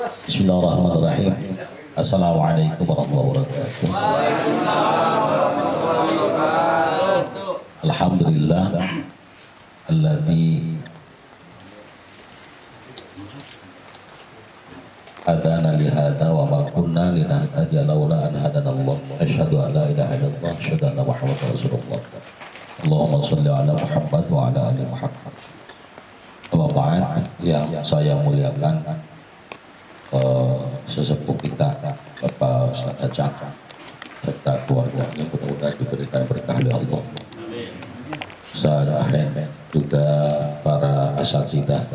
Bismillahirrahmanirrahim. Assalamualaikum warahmatullahi wabarakatuh. Alhamdulillah alladzi hadana li hadza wa ma kunna linahtadiya laula an hadanallah. Asyhadu an la ilaha illallah, asyhadu anna Muhammadar Rasulullah. Allahumma shalli ala Muhammad wa ala ali Muhammad. Wa ba'd, yang saya muliakan sesepuh kita Bapak Ustaz Acang serta keluarganya, mudah-mudahan diberikan berkah oleh Allah. Ustaz Ahen, juga para asatidzah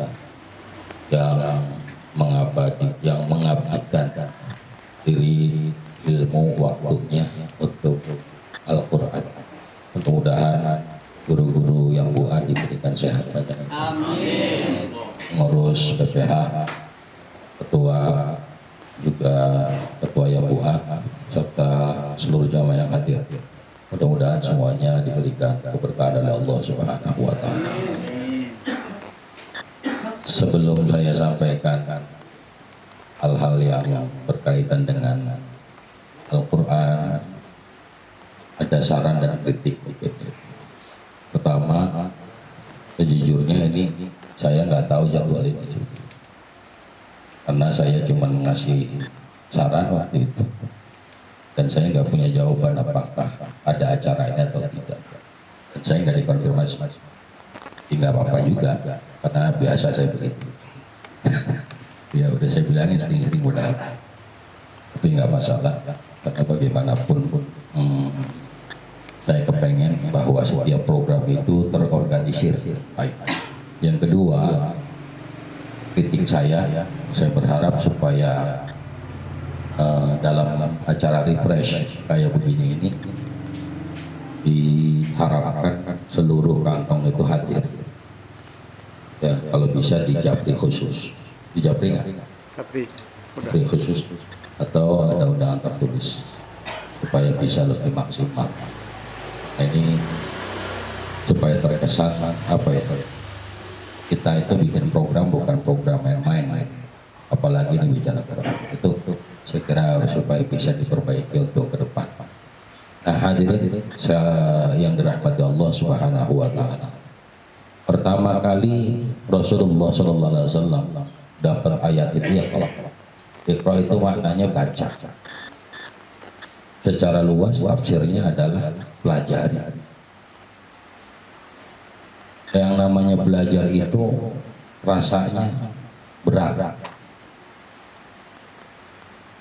yang mengabdikan diri ilmu waktunya untuk Al-Quran. Mudah-mudahan guru-guru yang buat diberikan sehat badan. Amin. Ngurus BPH, ketua juga ketua yang buat serta seluruh jamaah yang hadir. Mudah-mudahan semuanya diberikan keberkahan oleh Allah Subhanahu wa taala. Sebelum saya sampaikan hal-hal yang berkaitan dengan Al-Quran, ada saran dan kritik. Pertama, sejujurnya ini saya nggak tahu jadwal ini, karena saya cuma ngasih saran waktu itu, dan saya nggak punya jawaban apakah ada acaranya atau tidak, dan saya nggak dikonfirmasi. Tidak apa-apa juga, karena biasa saya begitu. Ya udah saya bilangin sering-sering mudah, tapi nggak masalah, karena bagaimanapun saya kepengen bahwa setiap program itu terorganisir baik. Yang kedua, kritik saya berharap supaya dalam acara refresh kayak begini ini diharapkan seluruh kantong itu hadir. Ya, kalau bisa di Japri khusus, di Japri nggak? Japri khusus atau ada undangan tertulis supaya bisa lebih maksimal. Nah, ini supaya terkesan apa ya? Kita itu bikin program bukan program main-main, apalagi ini bicara Quran. Itu saya kira supaya bisa diperbaiki untuk ke depan. Nah, hadirin yang dirahmati Allah Subhanahu wa taala. Pertama kali Rasulullah sallallahu alaihi wasallam dapat ayat itu ya kalau Iqra itu maknanya baca. Secara luas tafsirnya adalah pelajari. Yang namanya belajar itu rasanya berat,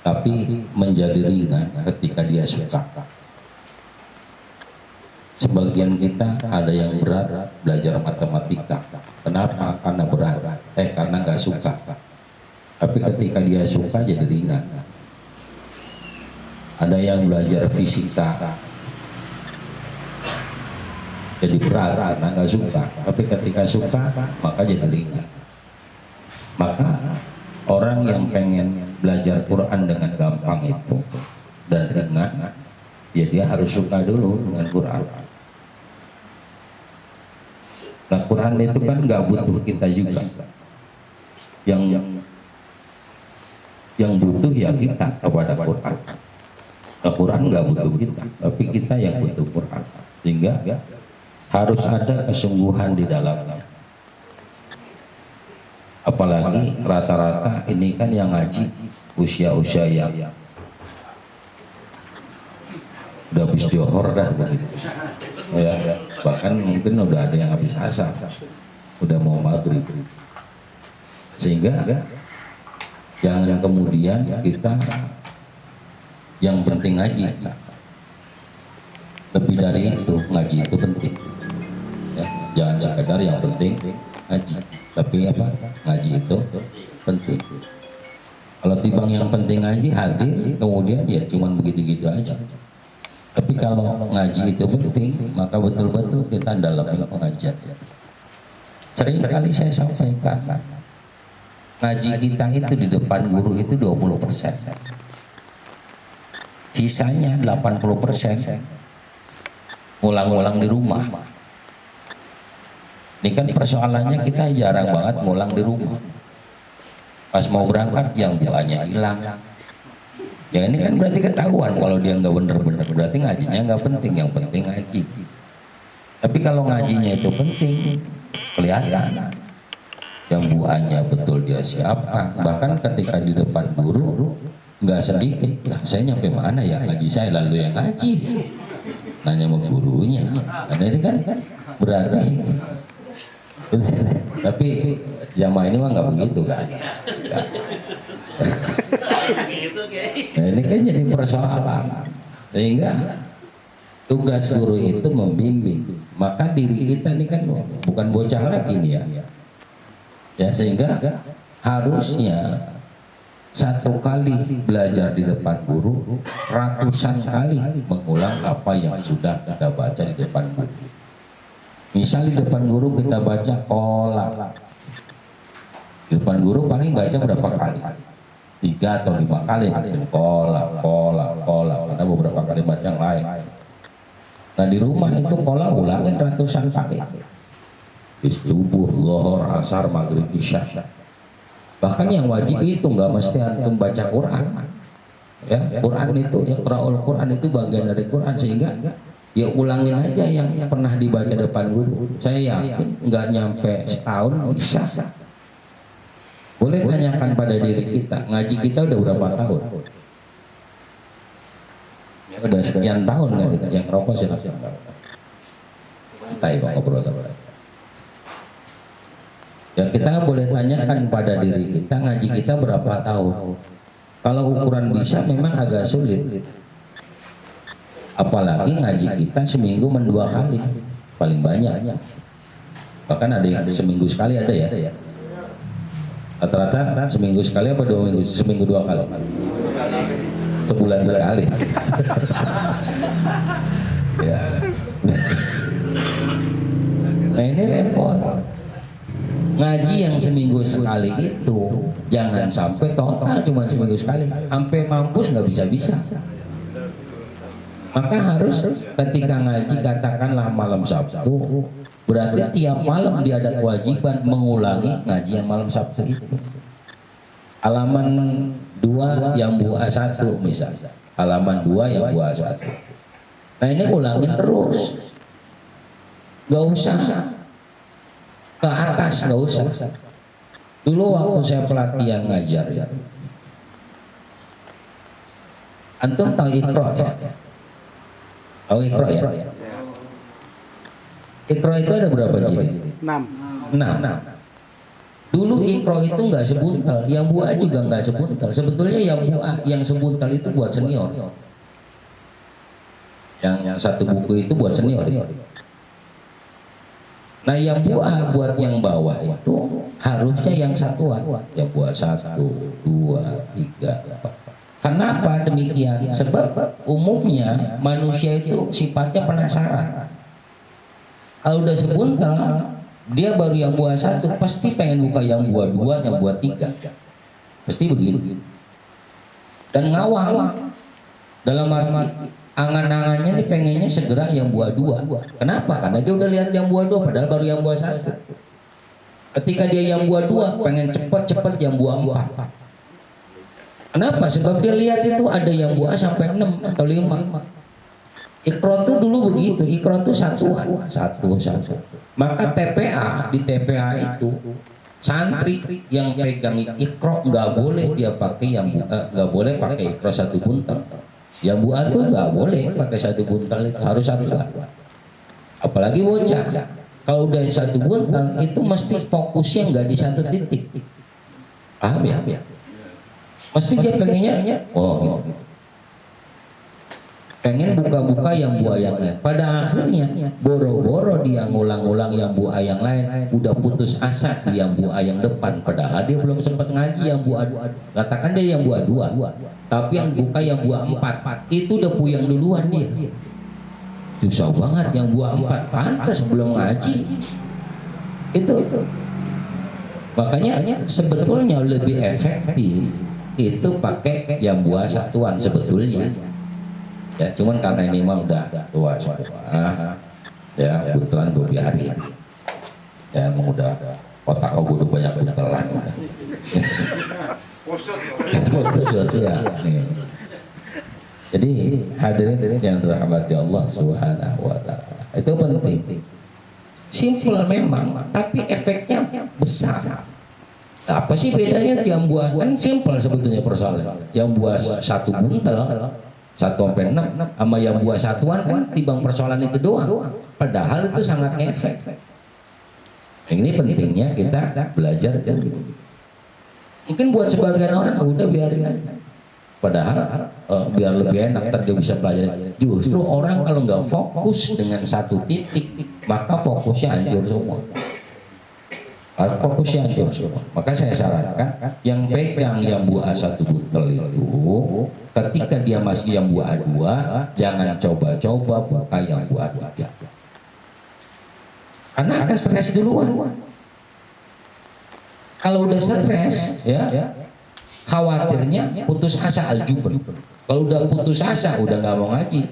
tapi menjadi ringan ketika dia suka. Sebagian kita ada yang berat belajar matematika. Kenapa? Karena berat. Karena nggak suka. Tapi ketika dia suka jadi ringan. Ada yang belajar fisika jadi berat karena nggak suka. Tapi ketika suka maka jadi ringan. Maka orang yang pengen belajar Quran dengan gampang itu dan ringan, ya dia harus suka dulu dengan Quran. Nah, Quran itu kan nggak butuh kita juga. Yang butuh ya kita kepada Quran. Nah, Quran nggak butuh kita, tapi kita yang butuh Quran. Sehingga harus ada kesungguhan di dalamnya. Apalagi rata-rata ini kan yang ngaji usia-usia yang udah habis johor dah begitu. Ya, bahkan mungkin udah ada yang habis asar, udah mau maghrib. Sehingga jangan kemudian kita yang penting ngaji. Lebih dari itu, ngaji itu penting. Ya, jangan sekedar yang penting ngaji, tapi apa? Ngaji itu penting. Kalau timbang yang penting ngaji hadir, kemudian ya cuman begitu-gitu aja. Tapi kalau ngaji itu penting, maka betul-betul kita dalam pengajian. Sering kali saya sampaikan, ngaji kita itu di depan guru itu 20%. Sisanya 80% ngulang-ngulang di rumah. Ini kan persoalannya kita jarang banget ngulang di rumah. Pas mau berangkat yang buahnya hilang. Ya ini kan berarti ketahuan kalau dia nggak bener-bener, berarti ngajinya nggak penting, yang penting ngaji. Tapi kalau ngajinya itu penting, kelihatan yang buahnya betul dia siapa. Bahkan ketika di depan guru nggak sedikit, lah saya nyampe mana ya ngaji saya, lalu yang ngaji nanya sama gurunya. Karena ini kan berarti. Tapi jamaah ini mah nggak begitu kan. Nah, ini kan jadi persoalan, sehingga tugas guru itu membimbing. Maka diri kita ini kan bukan bocah lagi nih ya, sehingga harusnya satu kali belajar di depan guru, ratusan kali mengulang apa yang sudah kita baca di depan guru. Misal di depan guru kita baca kolak, di depan guru paling baca berapa kali? 3 atau 5 kali, kolak, ada beberapa kali baca yang lain. Nah di rumah itu kolak ulangin ratusan kali, di subuh, zuhur, asar, maghrib, isya. Bahkan yang wajib itu nggak mesti antum baca Quran. Ya, Quran itu, Iqra'ul Quran itu bagian dari Quran, sehingga ya ulangin aja yang pernah dibaca depan guru. Saya yakin nggak nyampe setahun bisa. Boleh tanyakan pada diri kita, ngaji kita udah berapa tahun? Ya, udah sekian tahun kan kita. Yang rokok silakan. Kita ngobrol sama. Ya kita boleh tanyakan pada diri kita, ngaji kita berapa tahun? Kalau ukuran bisa memang agak sulit. Apalagi ngaji kita seminggu 2 kali paling banyak. Bahkan ada yang seminggu sekali ada ya. Rata-rata seminggu sekali apa 2 minggu? Seminggu 2 kali. Sebulan sekali. Ya. Nah ini repot. Ngaji yang seminggu sekali itu jangan sampai total cuma seminggu sekali, sampai mampus nggak bisa. Maka harus ketika ngaji katakanlah malam Sabtu, berarti tiap malam dia ada kewajiban mengulangi ngaji yang malam Sabtu itu. Halaman 2 yang buah 1 misalnya, halaman 2 yang buah 1. Nah ini ulangin terus, nggak usah ke atas, nggak usah. Dulu waktu saya pelatihan ngajar ya, antum tahu Iqra ya? Tahu Iqra ya? Iqra itu ada berapa jilid? 6. Dulu Iqra itu nggak sebuntal, yang buah juga nggak sebuntal. Sebetulnya yang buah yang sebuntal itu buat senior. Yang satu buku itu buat senior. Nah yang buah buat yang bawah itu harusnya yang satuan, yang buah 1, 2, 3, 4. Kenapa demikian? Sebab umumnya manusia itu sifatnya penasaran. Kalau udah sebuntal, dia baru yang buah 1 pasti pengen buka yang buah 2, yang buah 3. Pasti begitu. Dan ngawal dalam arti angan-angannya nih pengennya segera yang buah 2. Kenapa? Karena dia udah lihat yang buah 2 padahal baru yang buah 1. Ketika dia yang buah 2 pengen cepet-cepet yang buah 4. Kenapa? Sebab dia lihat itu ada yang buah sampai 6 atau 5. Iqra itu dulu begitu, Iqra itu satuan, satu. Maka TPA, di TPA itu santri yang pegang Iqra nggak boleh dia pakai yang nggak boleh pakai Iqra 1 buntel. Yang buah tuh nggak boleh pakai 1 buntal, itu harus 1. Apalagi bocah, kalau udah 1 buntal itu mesti fokusnya nggak di 1 titik. Paham ya? Mesti dia pengennya, oh gitu. Pengen buka-buka yang buah yang lain. Pada akhirnya boro-boro dia ngulang-ulang yang buah yang lain, udah putus asa di yang buah yang depan. Padahal dia belum sempat ngaji yang buah 2. Katakan dia yang buah 2, tapi yang buka yang buah 4 itu udah puyeng duluan dia. Susah banget yang buah 4, pantas belum ngaji. Itu. Makanya sebetulnya lebih efektif itu pakai yang buah satuan sebetulnya. Ya, cuman karena ini mah udah tua semua, ya kebetulan gue biarin. Ya, emang udah otak gue udah banyak buntelan. Kusut ya. Jadi hadirin yang dirahmati Allah Subhanahu wa taala. Itu penting. Simple memang, tapi efeknya besar. Apa sih bedanya yang buah? Kan simple sebetulnya persoalan. Yang buah 1 buntel 1/6 sama yang buah satuan kan timbang persoalan itu doang. Padahal itu sangat ngefek. Ini pentingnya kita belajar gitu. Mungkin buat sebagian orang udah biarin aja. Padahal biar lebih enak dia bisa pelajari. Justru orang kalau nggak fokus dengan satu titik, maka fokusnya hancur semua. Fokusnya hancur semua. Maka saya sarankan yang pegang yang buah 1 buntel itu, ketika dia masih yang buah 2, jangan coba-coba buka yang buah 3. Karena akan stres duluan. Kalau udah stres, ya khawatirnya putus asa aljubr. Kalau udah putus asa, udah nggak mau ngaji.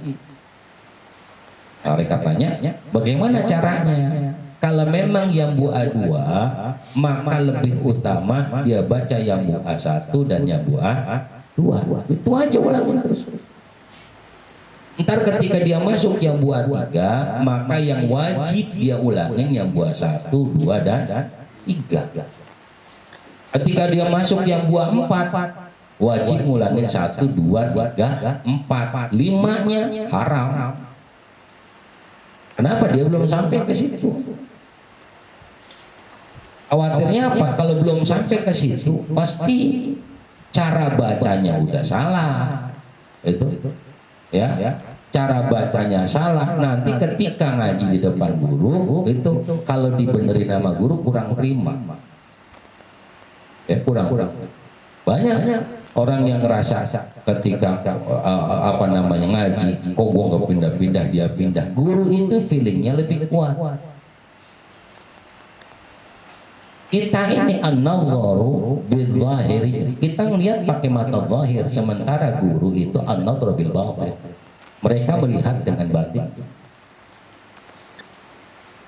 Nah, katanya, bagaimana caranya? Kalau memang yang buah 2, maka lebih utama dia baca yang buah 1 dan yang buah 2. Itu aja ulangin terus. Ntar ketika dia masuk yang buah 3, maka yang wajib dia ulangin yang buah 1, 2, dan 3. Ketika dia masuk yang buah 4, wajib ngulangin 1, 2, 3, 4. 5-nya haram. Kenapa dia belum sampai ke situ? Khawatirnya apa? Kalau belum sampai ke situ, pasti cara bacanya udah salah. Itu ya, cara bacanya salah. Nanti ketika ngaji di depan guru, itu kalau dibenerin sama guru kurang terima. Ya, kurang. Banyak orang yang ngerasa ketika ngaji, kok gua nggak pindah-pindah, dia pindah. Guru itu feelingnya lebih kuat. Kita ini an-nadharu bil-zahiri. Kita ngelihat pakai mata zahir, sementara guru itu an-nadharu bil-batin. Mereka melihat dengan batin.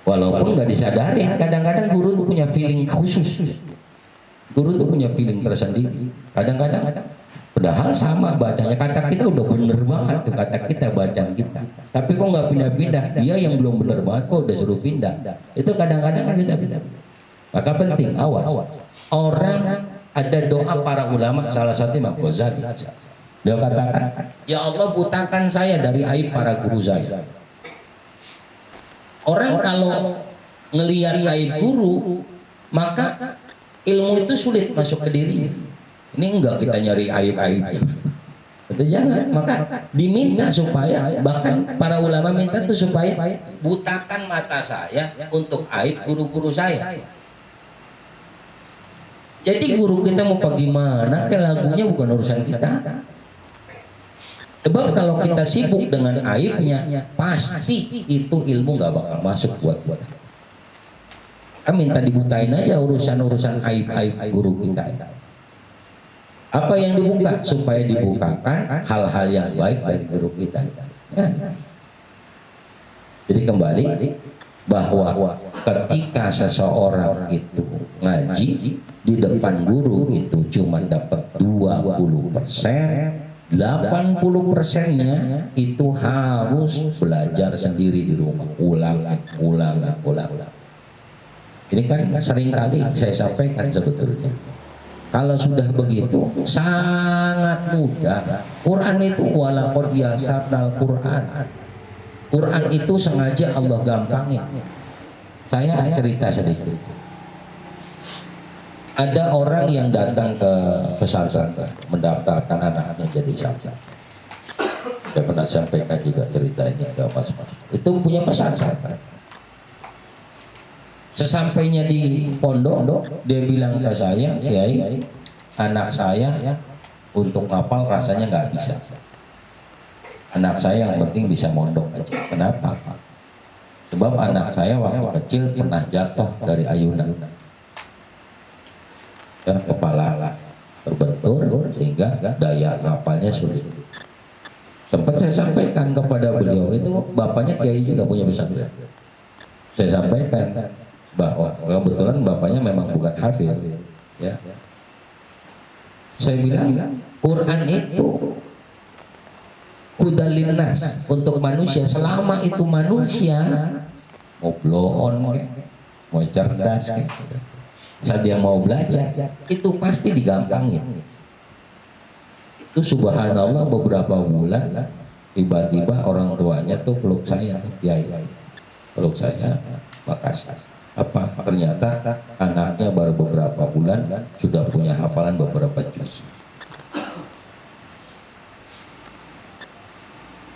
Walaupun nggak disadari, kadang-kadang guru itu punya feeling khusus. Guru itu punya feeling tersendiri. Kadang-kadang, padahal sama bacanya. Kata kita udah bener banget tuh, kata kita bacaan kita. Tapi kok nggak pindah-pindah? Dia yang belum bener banget kok udah suruh pindah. Itu kadang-kadang kan kita pindah. Maka penting, awas. Orang ada doa para ulama, salah satu Imam Ghazali. Dia katakan, ya Allah butakan saya dari aib para guru saya. Orang kalau ngelihat aib guru, maka ilmu itu sulit masuk ke diri. Ini enggak kita nyari aib-aib. Itu jangan. Maka diminta supaya, bahkan para ulama minta itu supaya butakan mata saya untuk aib guru-guru saya. Jadi guru kita mau bagaimana, ke lagunya bukan urusan kita. Sebab kalau kita sibuk dengan aibnya, pasti itu ilmu nggak bakal masuk buat kita. Kita minta dibutain aja urusan-urusan aib-aib guru kita. Apa yang dibuka? Supaya dibukakan hal-hal yang baik dari guru kita. Jadi kembali bahwa ketika seseorang itu ngaji di depan guru itu cuma dapat 20%, 80%-nya itu harus belajar sendiri di rumah, ulang. Ini kan sering kali saya sampaikan sebetulnya. Kalau sudah begitu sangat mudah. Quran itu walaqad yasarnal Quran. Quran itu sengaja Allah gampangin. Saya cerita sedikit. Ada orang yang datang ke pesantren mendaftarkan anaknya jadi santri. Saya pernah sampaikan juga cerita ini ke Mas. Itu punya pesantren. Sesampainya di pondok, dia bilang ke saya, Kiai, anak saya untuk ngapal rasanya nggak bisa. Anak saya yang penting bisa mondok aja. Kenapa? Sebab anak saya waktu kecil pernah jatuh dari ayunan. Dan kepala terbentur sehingga daya ngapalnya sulit. Sempat saya sampaikan kepada beliau, itu bapaknya Kiai juga punya pesantren. Saya sampaikan bahwa kebetulan bapaknya memang bukan hafiz, ya. Saya bilang Quran itu hudal linnas, untuk manusia. Selama itu manusia mau blow on, mau cerdas, saat dia mau belajar, itu pasti digampangin. Itu subhanallah, beberapa bulan tiba-tiba orang tuanya tuh peluk saya, Kiai, peluk saya, makasih. Apa ternyata anaknya baru beberapa bulan sudah punya hafalan beberapa juz.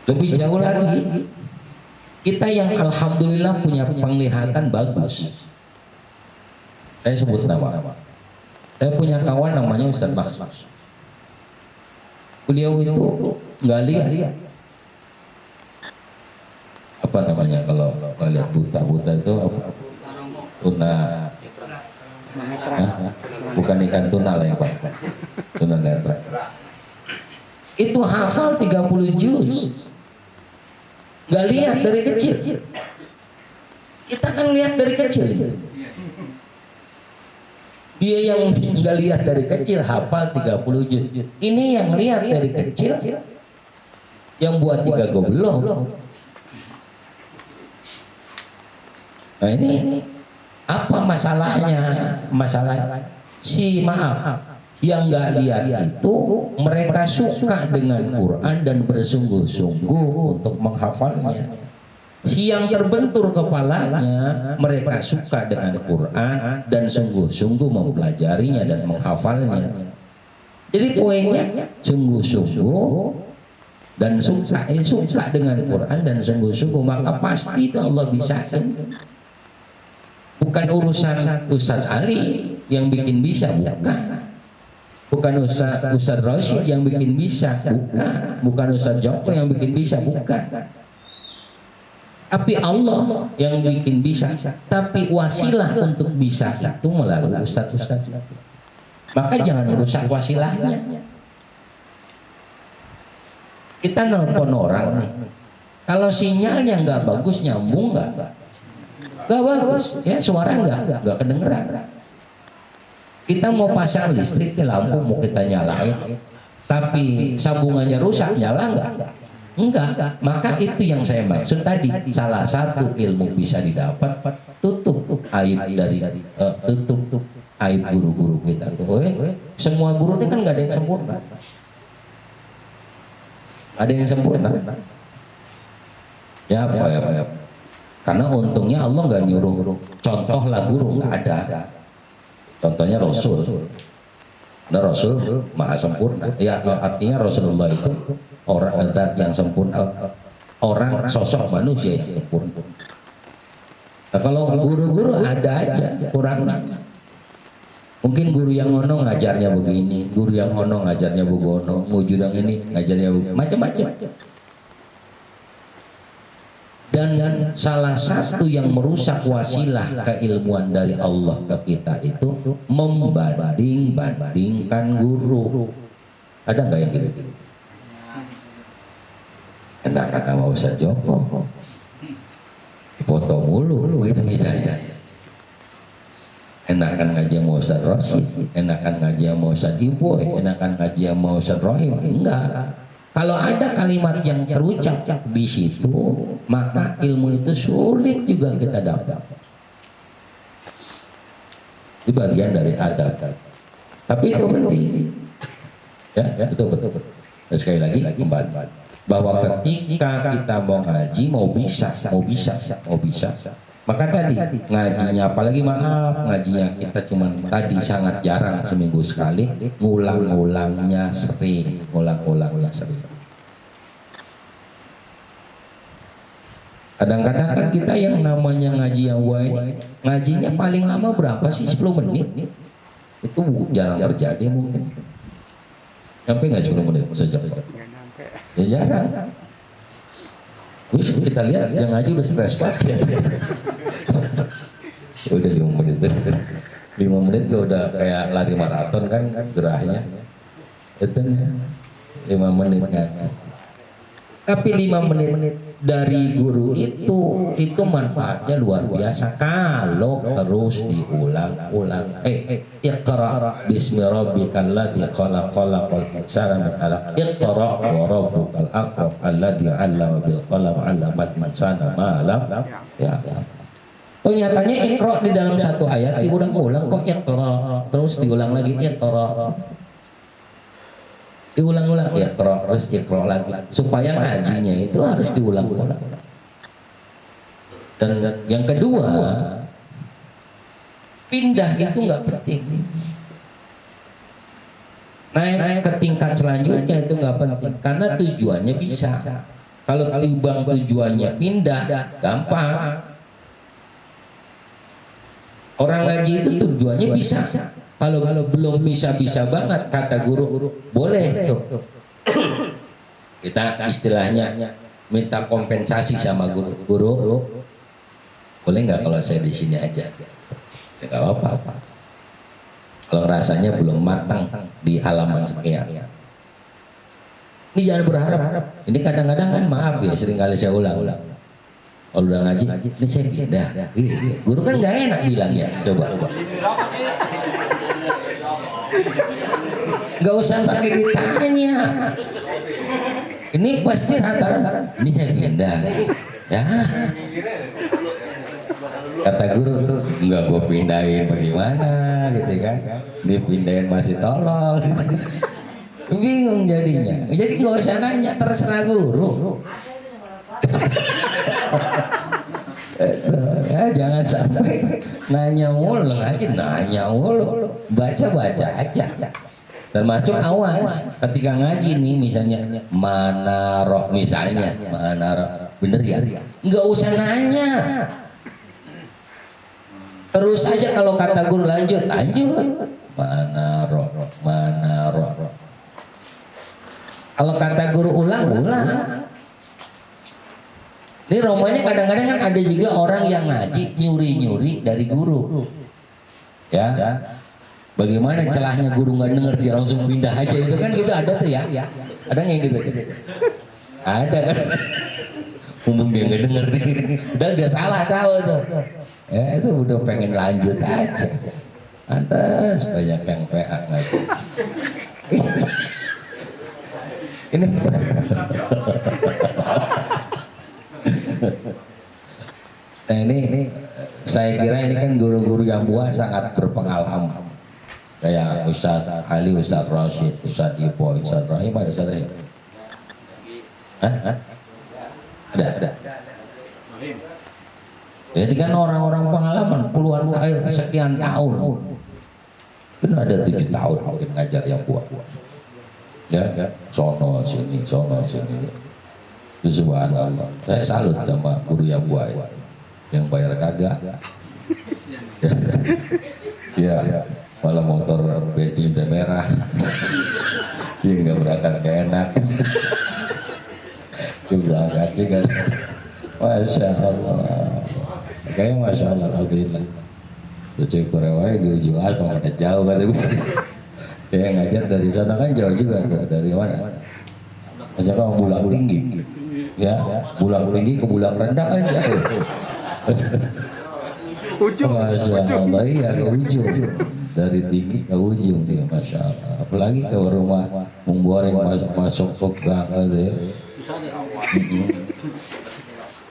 Lebih jauh lagi, kita yang alhamdulillah punya penglihatan bagus. Saya sebut nama. Saya punya kawan namanya Ustaz Makhsus. Beliau itu nggak lihat. Apa namanya kalau lihat buta itu apa? Tuna. Bukan ikan tuna lah ya Pak. Tuna netra. Itu hafal 30 juz. Nggak lihat dari kecil. Kita kan lihat dari kecil. Dia yang nggak lihat dari kecil hafal 30 juz. Ini yang lihat dari kecil, yang buat 3 goblok. Nah ini apa masalahnya? Masalah maaf, yang nggak lihat itu mereka suka dengan Quran dan bersungguh-sungguh untuk menghafalnya. Yang terbentur kepalanya, mereka suka dengan Quran dan sungguh-sungguh mempelajarinya dan menghafalnya. Jadi poinnya sungguh-sungguh dan suka dengan Quran dan sungguh-sungguh, maka pasti itu Allah bisain. Bukan urusan Ustadz Ali yang bikin bisa, bukan Ustadz Rashid yang bikin bisa, bukan Ustadz Joko yang bikin bisa, bukan. Tapi Allah yang bikin bisa. Tapi wasilah untuk bisa itu melalui ustadz-ustadz. Maka jangan rusak wasilahnya. Kita nelpon orang nih, kalau sinyalnya nggak bagus, nyambung nggak bagus, ya suara nggak kedengeran. Kita mau pasang listrik di lampu, mau kita nyalain, tapi sambungannya rusak, nyala nggak? Enggak. Maka itu yang saya maksud tadi, salah satu ilmu bisa didapat, tutup aib dari tutup aib guru-guru kita tuh. Semua guru ini kan nggak ada yang sempurna. Ada yang sempurna? Ya apa ya? Karena untungnya Allah nggak nyuruh contohlah guru, nggak ada. Contohnya Rasul. Nah, Rasul maha sempurna. Ya artinya Rasulullah itu orang yang sempurna, orang sosok manusia yang sempurna. Nah, kalau guru-guru ada aja kurang. Mungkin guru yang ono ngajarnya begini, guru yang ono ngajarnya begono, guru yang ini ngajarnya macam-macam. Dan salah satu yang merusak wasilah keilmuan dari Allah ke kita itu membanding-bandingkan guru. Ada nggak yang gitu? Enak kata mau Ustaz Joko, foto mulu gitu misalnya. Enakan ngaji sama Ustaz Rashid, enakan ngaji sama Ustaz Iboy, enakan ngaji sama Ustaz Rohim. Enggak. Kalau ada kalimat yang terucap di situ, maka ilmu itu sulit juga kita dapat. Itu bagian dari adab. Tapi itu penting. Ya, itu betul. Dan sekali lagi kembali bahwa ketika kita mau ngaji, mau bisa. Maka tadi ngajinya, apalagi maaf ngajinya kita cuman tadi sangat jarang, seminggu sekali, ngulang-ngulangnya sering. Kadang-kadang kan kita yang namanya ngaji yang ngajinya paling lama berapa sih? 10 menit. Itu jarang terjadi mungkin. Sampai nggak 10 menit sejam? Ya jarang. Wih, kita lihat yang ngaji udah stres banget. Udah 5 menit. 5 menit udah kayak lari maraton kan gerahnya. Itu 5 menit ngaji. Tapi 5 menit dari guru itu manfaatnya luar biasa kalau terus diulang-ulang. Iqra bismi rabbikal ladzi khalaq khalaqal insana min 'alaq. Iqra wa rabbukal akram alladzi 'allama bil qalam 'allamal insana ma lam ya'lam. Nyatanya Iqra di dalam satu ayat diulang-ulang kok Iqra, terus diulang lagi Iqra. Diulang-ulang Iqra, terus Iqra lagi supaya ngajinya itu harus diulang-ulang. Dan yang kedua, pindah itu nggak penting. Naik ke tingkat selanjutnya itu nggak penting karena tujuannya bisa. Kalau timbang tujuannya pindah, gampang. Orang ngaji itu tujuannya bisa. Kalau belum bisa banget, kata guru, boleh tuh. Kita istilahnya minta kompensasi sama guru. Boleh nggak kalau saya di sini aja? Ya nggak apa-apa. Kalau rasanya belum matang di halaman sekian. Ini jangan berharap. Ini kadang-kadang kan maaf ya, sering kali saya ulang. Kalau udah ngaji, ini saya pindah. Guru kan nggak enak bilangnya. Coba. Nggak usah pakai ditanya. Ini pasti rata-rata. Ini saya pindah. Ya. Kata guru, enggak gue pindahin bagaimana gitu kan. Dipindahin masih tolol. Bingung jadinya. Jadi nggak usah nanya, terserah guru. Ya, jangan sampai nanya mulu baca aja. Termasuk awas ketika ngaji nih misalnya mana roh bener ya, nggak usah nanya, terus aja. Kalau kata guru lanjut mana roh. Kalau kata guru ulang. Ini romanya kadang-kadang kan ada juga orang yang ngaji nyuri dari guru. Ya. Bagaimana celahnya guru nggak denger dia langsung pindah aja, itu kan gitu ada tuh ya. Ada yang gitu. Ada kan. Umum dia nggak denger. Udah dia salah tahu tuh. Ya itu udah pengen lanjut aja. Pantas banyak yang PA ngaji. Ini nah ini saya kira ini kan guru-guru yang buah sangat berpengalaman. Kayak Ustaz Ali, Ustaz Rashid, Ustaz Ipo, Ustaz Rahim, ada Ustaz Rahim? Ada. Jadi kan orang-orang pengalaman puluhan sekian tahun. Kan ada 7 tahun mungkin ngajar yang buah. Ya, sono sini. Subhanallah. Saya salut sama guru yang buah yang bayar kagak. Ya, malah motor bensin udah merah. Dia nggak berangkat gak enak. Dia berangkat kan. Masya Allah. Kayaknya Masya Allah, alhamdulillah. Terus kurewai di ujung Alfa ada jauh kata gue. Dia ngajar dari sana kan jauh juga tuh. Dari mana? Macam kan Bulang Tinggi. Ya, Bulang Tinggi ke Bulang Rendah kan jauh. Masya Allah, iya ke ujung. Dari tinggi ke ujung dia, Masya Allah. Apalagi ke rumah menggoreng masuk ke gang gitu.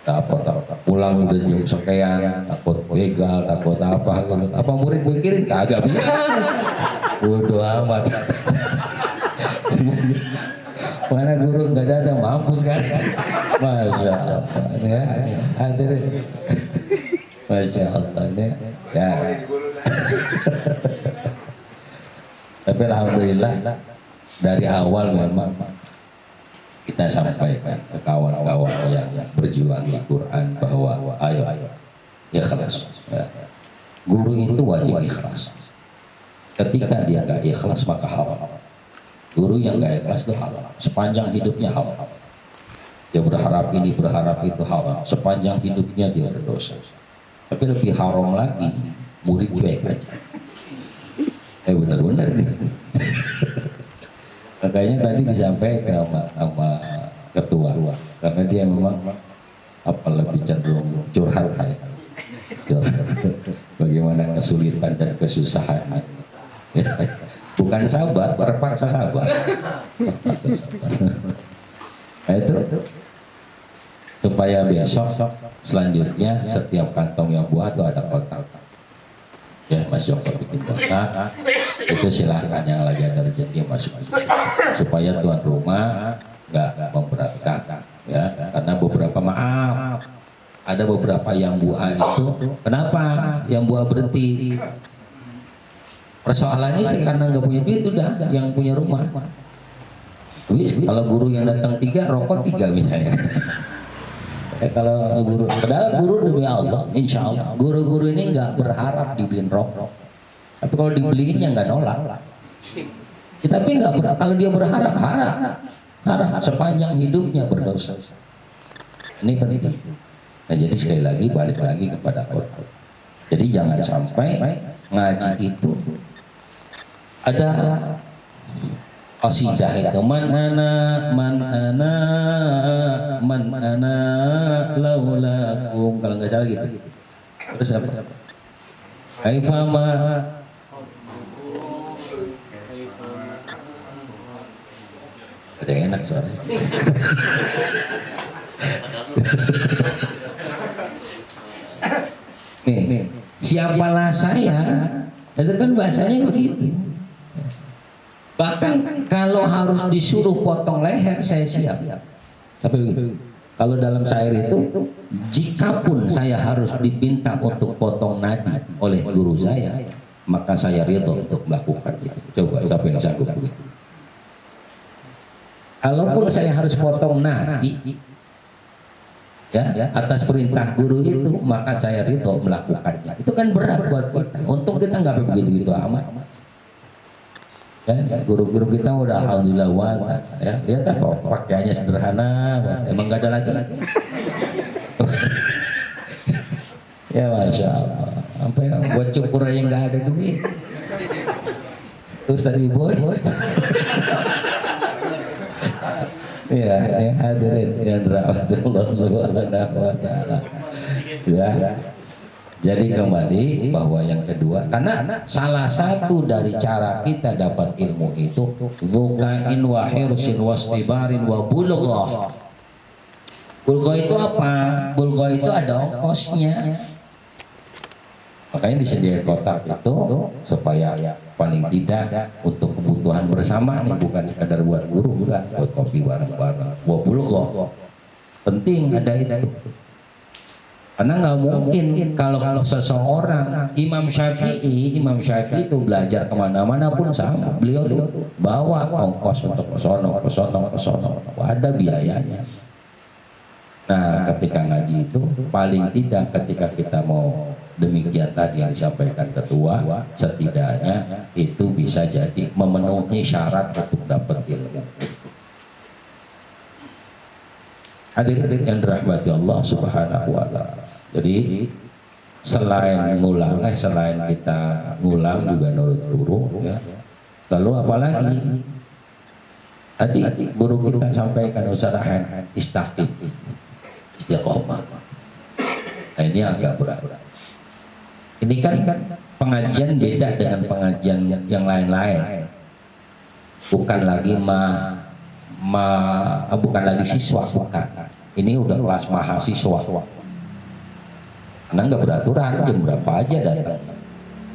Takut pulang udah jam sekian, takut begal, takut apa gitu. Apa murid mikirin kagak bisa. Bodoh amat. Mana guru nggak datang, mampus kan? Masya Allah ya, Masya Allah ya. Tapi alhamdulillah dari awal memang kita sampaikan ke kawan-kawan yang berjuang di Quran bahwa ayo ikhlas. Ya. Guru itu wajib ikhlas. Ketika dia nggak ikhlas maka haram. Guru yang nggak ikhlas itu haram. Sepanjang hidupnya haram. Dia berharap ini berharap itu haram. Sepanjang hidupnya dia berdosa. Tapi lebih haram lagi murid cuek aja. Benar-benar nih. Makanya tadi disampaikan sama ketua, karena dia memang apa lebih cenderung curhat ya? Curhat. Bagaimana kesulitan dan kesusahan ya. Bukan sabar, terpaksa sabar. Nah, itu supaya besok selanjutnya setiap kantong yang buat itu ada kotak ya. Mas Joko bikin kotak itu silahkan, yang lagi ada rezeki masuk supaya tuan rumah nggak memberatkan ya. Karena beberapa ada beberapa yang buah itu, kenapa yang buah berhenti? Persoalannya sih karena nggak punya duit, udah yang punya rumah. Kalau guru yang datang 3, rokok 3 misalnya. Kalau guru, padahal guru demi Allah, insya Allah guru-guru ini nggak berharap dibeliin rokok. Tapi kalau dibeliin ya nggak nolak. Tapi nggak kalau dia berharap, harap sepanjang hidupnya berdosa. Ini penting. Nah, jadi sekali lagi balik lagi kepada Quran. Jadi jangan sampai ngaji itu ada qasidah itu man ana laulakum, kalau nggak salah gitu. Terus apa? Kaifama ada yang enak soalnya. Nih, siapalah saya, itu kan bahasanya begitu. Bahkan kalau harus disuruh potong leher, saya siap. Tapi kalau dalam syair itu, jikapun saya harus diminta untuk potong nadi oleh guru saya, maka saya ridho untuk melakukan itu. Coba siapa yang sanggup begitu? Kalaupun saya harus potong nadi ya atas perintah guru itu, maka saya ridho melakukannya. Itu kan berat buat kita. Untung kita nggak begitu amat. Ya, guru-guru kita udah alhamdulillah ya, lihat apa pakaiannya sederhana, emang nggak ada lagi. Ya masya Allah, sampai buat cukur aja nggak ada duit. Terus tadi boy. Ya, hadirin yang dirahmati Allah Subhanahu wa taala. Ya. Jadi kembali bahwa yang kedua, karena salah satu dari cara kita dapat ilmu itu dzukain wa hirsin wastibarin wa bulghah. Bulghah itu apa? Bulghah itu ada ongkosnya. Makanya disediakan kotak itu supaya paling tidak untuk kebutuhan bersama nih, bukan sekadar buat guru, bukan buat kopi bareng-bareng. Wa bulghah. Penting ada itu. Karena nggak mungkin kalau seseorang Imam Syafi'i itu belajar kemana-mana pun sama, beliau tuh bawa ongkos untuk kesono, ada biayanya. Nah, ketika ngaji itu paling tidak ketika kita mau demikian tadi yang disampaikan ketua, setidaknya itu bisa jadi memenuhi syarat untuk dapat ilmu. Hadirin yang dirahmati Allah Subhanahu wa taala. Jadi selain kita ngulang juga nurut guru ya. Lalu apalagi tadi guru kita sampaikan usahakan istaqim, istiqomah. Nah, ini agak berat. Ini kan pengajian beda dengan pengajian yang lain-lain. Bukan lagi bukan lagi siswa, bukan. Ini udah kelas mahasiswa. Karena nggak beraturan, jam berapa aja datang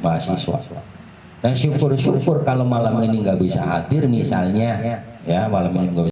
mahasiswa. Nah, syukur-syukur kalau malam ini nggak bisa hadir misalnya, ya malam ini nggak